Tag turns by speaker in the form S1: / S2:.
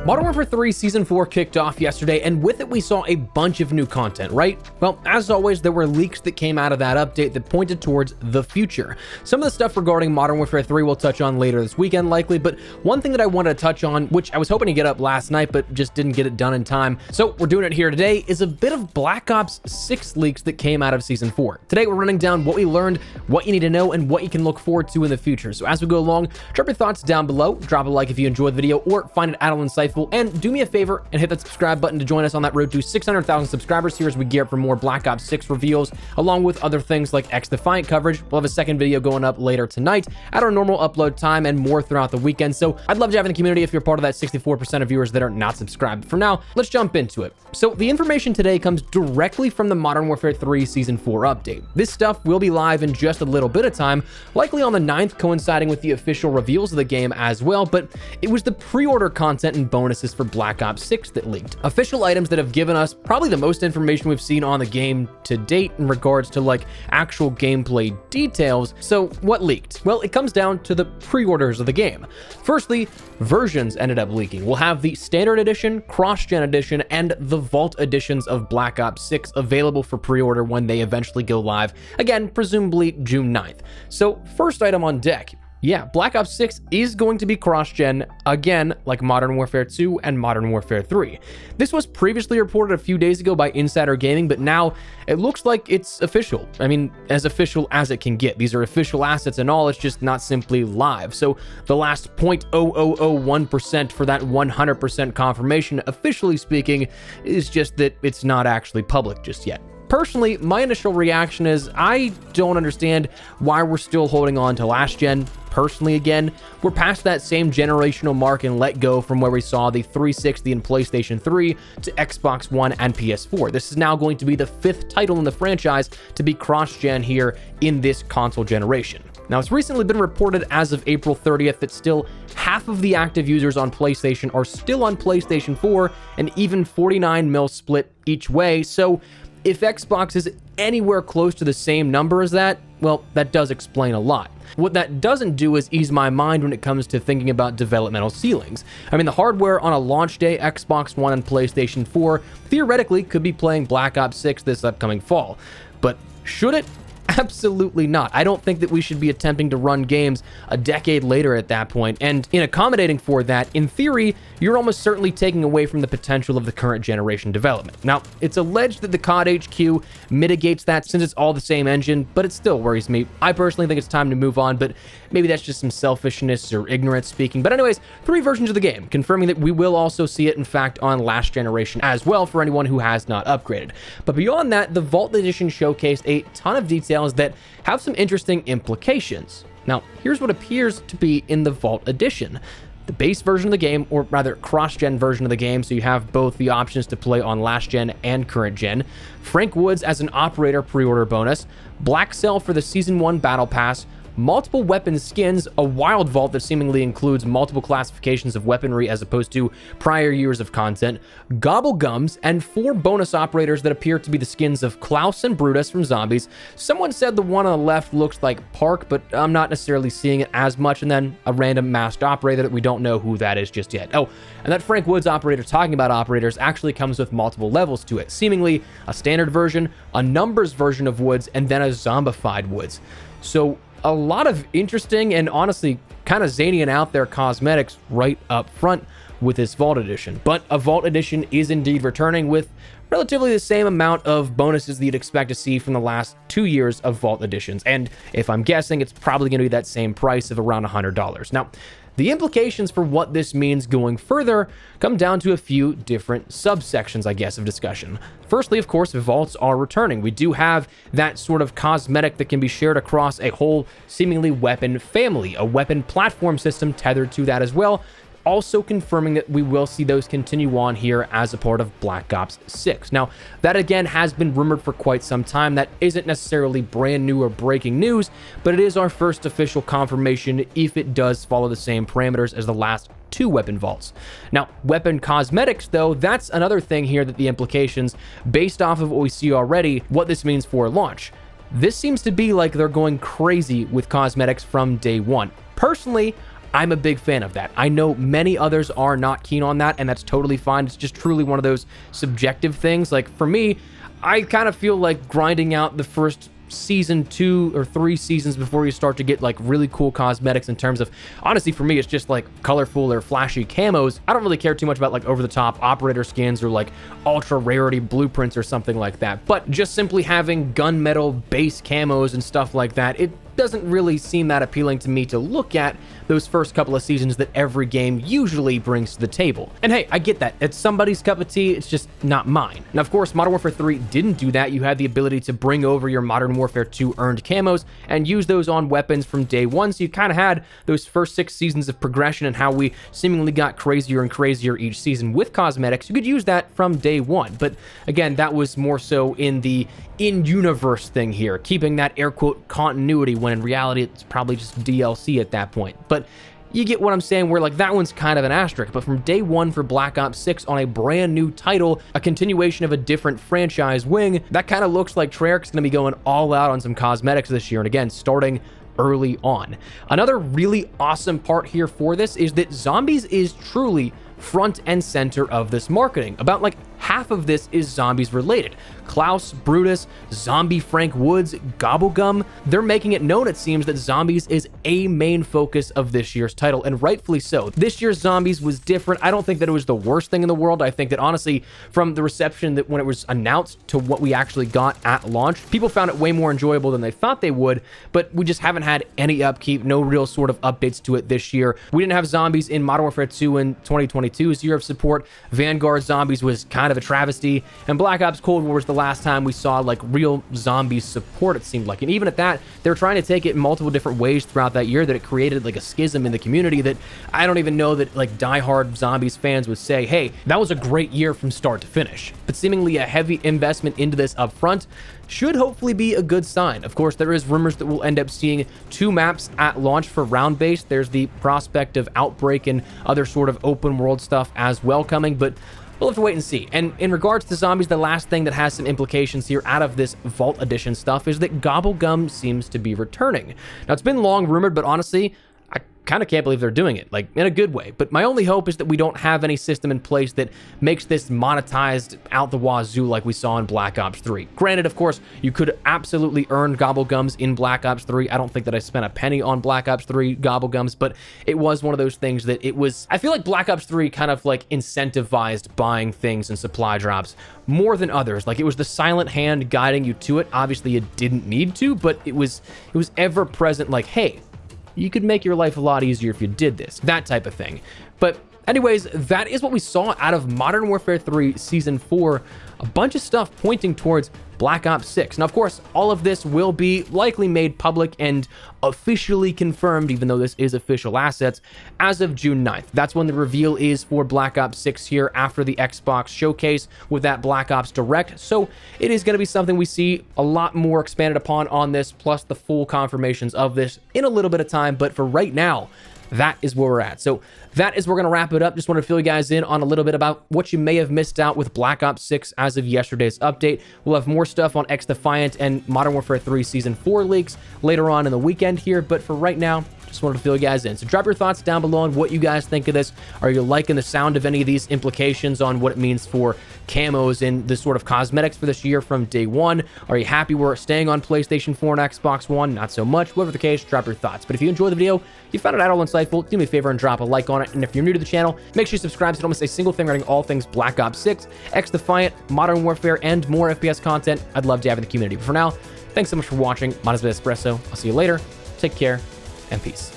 S1: Modern Warfare 3 Season 4 kicked off yesterday, and with it we saw a bunch of new content, right? Well, as always, there were leaks that came out of that update that pointed towards the future. Some of the stuff regarding Modern Warfare 3 we'll touch on later this weekend likely, but one thing that I wanted to touch on, which I was hoping to get up last night but just didn't get it done in time, so we're doing it here today, is a bit of Black Ops 6 leaks that came out of Season 4. Today we're running down what we learned, what you need to know, and what you can look forward to in the future. So as we go along, drop your thoughts down below, drop a like if you enjoyed the video or find it at all insightful, and do me a favor and hit that subscribe button to join us on that road to 600,000 subscribers here as we gear up for more Black Ops 6 reveals, along with other things like X-Defiant coverage. We'll have a second video going up later tonight at our normal upload time and more throughout the weekend. So I'd love to have in the community if you're part of that 64% of viewers that are not subscribed. For now, let's jump into it. So the information today comes directly from the Modern Warfare 3 Season 4 update. This stuff will be live in just a little bit of time, likely on the 9th, coinciding with the official reveals of the game as well, but it was the pre-order content and bonuses for Black Ops 6 that leaked. Official items that have given us probably the most information we've seen on the game to date in regards to like actual gameplay details. So what leaked? Well, it comes down to the pre-orders of the game. Firstly, versions ended up leaking. We'll have the Standard Edition, Cross-Gen Edition, and the Vault Editions of Black Ops 6 available for pre-order when they eventually go live, again, presumably June 9th. So first item on deck. Yeah, Black Ops 6 is going to be cross-gen, again, like Modern Warfare 2 and Modern Warfare 3. This was previously reported a few days ago by Insider Gaming, but now it looks like it's official. I mean, as official as it can get. These are official assets and all, it's just not simply live. So the last 0.0001% for that 100% confirmation, officially speaking, is just that it's not actually public just yet. Personally, my initial reaction is I don't understand why we're still holding on to last gen. Personally, again, we're past that same generational mark and let go from where we saw the 360 and PlayStation 3 to Xbox One and PS4. This is now going to be the 5th title in the franchise to be cross-gen here in this console generation. Now, it's recently been reported as of April 30th that still half of the active users on PlayStation are still on PlayStation 4 and even 49 mil split each way. So if Xbox is anywhere close to the same number as that, well, that does explain a lot. What that doesn't do is ease my mind when it comes to thinking about developmental ceilings. I mean, the hardware on a launch day, Xbox One and PlayStation 4, theoretically could be playing Black Ops 6 this upcoming fall. But should it? Absolutely not. I don't think that we should be attempting to run games a decade later at that point, and in accommodating for that, in theory, you're almost certainly taking away from the potential of the current generation development. Now, it's alleged that the COD HQ mitigates that since it's all the same engine, but it still worries me. I personally think it's time to move on, but maybe that's just some selfishness or ignorance speaking. But anyways, 3 versions of the game, confirming that we will also see it, in fact, on last generation as well for anyone who has not upgraded. But beyond that, the Vault Edition showcased a ton of details that have some interesting implications. Now, here's what appears to be in the Vault Edition. The base version of the game, or rather cross-gen version of the game, so you have both the options to play on last gen and current gen, Frank Woods as an operator pre-order bonus, Black Cell for the Season 1 Battle Pass, multiple weapon skins, a wild vault that seemingly includes multiple classifications of weaponry as opposed to prior years of content, Gobble Gums, and 4 bonus operators that appear to be the skins of Klaus and Brutus from Zombies. Someone said the one on the left looks like Park, but I'm not necessarily seeing it as much, and then a random masked operator that we don't know who that is just yet. Oh, and that Frank Woods operator talking about operators actually comes with multiple levels to it, seemingly a standard version, a numbers version of Woods, and then a zombified Woods. So a lot of interesting and honestly kind of zany and out there cosmetics right up front with this Vault Edition. But a Vault Edition is indeed returning with relatively the same amount of bonuses that you'd expect to see from the last 2 years of Vault Editions. And if I'm guessing, it's probably going to be that same price of around $100. Now, the implications for what this means going further come down to a few different subsections, I guess, of discussion. Firstly, of course, vaults are returning. We do have that sort of cosmetic that can be shared across a whole seemingly weapon family, a weapon platform system tethered to that as well, also confirming that we will see those continue on here as a part of Black Ops 6. Now, that again has been rumored for quite some time. That isn't necessarily brand new or breaking news, but it is our first official confirmation if it does follow the same parameters as the last 2 weapon vaults. Now, weapon cosmetics, though, that's another thing here that the implications, based off of what we see already, what this means for launch. This seems to be like they're going crazy with cosmetics from day one. Personally, I'm a big fan of that. I know many others are not keen on that, and that's totally fine. It's just truly one of those subjective things. Like for me, I kind of feel like grinding out the first season 2 or 3 seasons before you start to get like really cool cosmetics in terms of, honestly, for me, it's just like colorful or flashy camos. I don't really care too much about like over the top operator skins or like ultra rarity blueprints or something like that. But just simply having gunmetal base camos and stuff like that, it doesn't really seem that appealing to me to look at those first couple of seasons that every game usually brings to the table. And hey, I get that. It's somebody's cup of tea, it's just not mine. Now, of course, Modern Warfare 3 didn't do that. You had the ability to bring over your Modern Warfare 2 earned camos and use those on weapons from day one, so you kind of had those first 6 seasons of progression and how we seemingly got crazier and crazier each season with cosmetics. You could use that from day one, but again, that was more so in the in-universe thing here, keeping that air quote continuity when in reality it's probably just DLC at that point. But you get what I'm saying, where like that one's kind of an asterisk. But from day one for Black Ops 6 on a brand new title, a continuation of a different franchise wing, that kind of looks like Treyarch's going to be going all out on some cosmetics this year, and again, starting early on. Another really awesome part here for this is that Zombies is truly front and center of this marketing. About like half of this is Zombies related. Klaus, Brutus, Zombie Frank Woods, Gobblegum, they're making it known, it seems, that Zombies is a main focus of this year's title, and rightfully so. This year's Zombies was different. I don't think that it was the worst thing in the world. I think that honestly, from the reception that when it was announced to what we actually got at launch, people found it way more enjoyable than they thought they would, but we just haven't had any upkeep, no real sort of updates to it this year. We didn't have Zombies in Modern Warfare 2 in 2022's year of support. Vanguard Zombies was kind of a travesty, and Black Ops Cold War was the last time we saw like real zombie support, it seemed like. And even at that, they were trying to take it in multiple different ways throughout that year, that it created like a schism in the community that I don't even know that like diehard Zombies fans would say, hey, that was a great year from start to finish. But seemingly a heavy investment into this up front should hopefully be a good sign. Of course, there is rumors that we'll end up seeing 2 maps at launch for round-based. There's the prospect of Outbreak and other sort of open world stuff as well coming, but we'll have to wait and see. And in regards to Zombies, the last thing that has some implications here out of this Vault Edition stuff is that Gobblegum seems to be returning. Now, it's been long rumored, but honestly, I kind of can't believe they're doing it, like in a good way. But my only hope is that we don't have any system in place that makes this monetized out the wazoo like we saw in Black Ops 3. Granted, of course, you could absolutely earn Gobblegums in Black Ops 3. I don't think that I spent a penny on Black Ops 3 Gobblegums, but it was one of those things that it was, I feel like Black Ops 3 kind of like incentivized buying things and supply drops more than others. Like it was the silent hand guiding you to it. Obviously, you didn't need to, but it was ever present, like, hey, you could make your life a lot easier if you did this, that type of thing. But anyways, that is what we saw out of Modern Warfare 3 Season 4. A bunch of stuff pointing towards Black Ops 6. Now, of course, all of this will be likely made public and officially confirmed, even though this is official assets, as of June 9th. That's when the reveal is for Black Ops 6 here after the Xbox showcase with that Black Ops Direct. So it is going to be something we see a lot more expanded upon on this, plus the full confirmations of this in a little bit of time. But for right now, that is where we're at. So that is where we're going to wrap it up. Just want to fill you guys in on a little bit about what you may have missed out with Black Ops 6 as of yesterday's update. We'll have more stuff on X Defiant and Modern Warfare 3 Season 4 leaks later on in the weekend here, but for right now, just wanted to fill you guys in. So drop your thoughts down below on what you guys think of this. Are you liking the sound of any of these implications on what it means for camos and the sort of cosmetics for this year from day one? Are you happy we're staying on PlayStation 4 and Xbox One? Not so much. Whatever the case, drop your thoughts. But if you enjoyed the video, you found it at all insightful, do me a favor and drop a like on it. And if you're new to the channel, make sure you subscribe so you don't miss a single thing regarding all things Black Ops 6, X Defiant, Modern Warfare, and more FPS content I'd love to have in the community. But for now, thanks so much for watching. My name is Espresso. I'll see you later. Take care and peace.